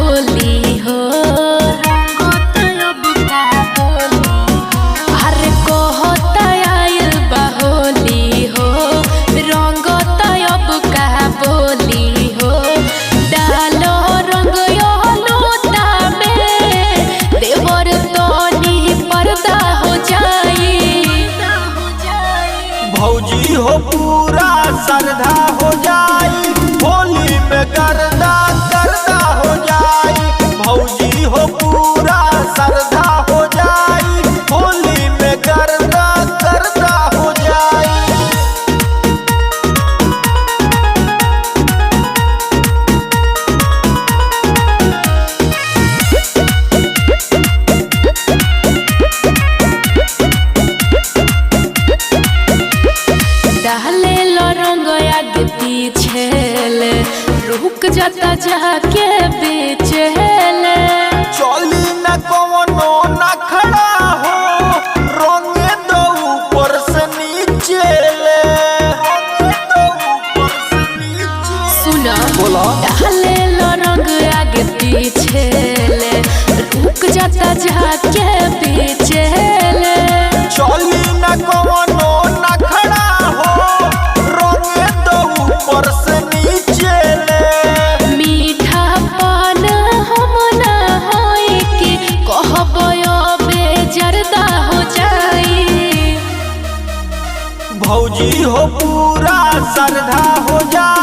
बोली हो, अरे कहता आइल बा होली हो, रंगता अब का बोली हो। डालो रंग यो लोटा में, देवर तोनी पर्दा हो जाई। भौजी हो पूरा श्रद्धा हो जाई, होली में गर्दा गर्दा हो जाई। भौजी हो पूरा श्रद्धा हो जाई, होली में गर्दा गर्दा हो जाई। डाले लो रंग आगे पीछे ले, रुक जाता जाके बेचे ले। चोली न कोनो न खड़ा हो, रंगे दो ऊपर से नीचे ले। सुना बोला डाले लो रंग आगे पीछे ले, रुक जाता जाके बेचे ले। चोली न कोनो न खड़ा हो, रंगे दो ऊपर से नीचे ले। मीठा पान हम ना होई कि कहबो बेजर्दा हो जाई। भौजी हो पूरा श्रद्धा हो जाई।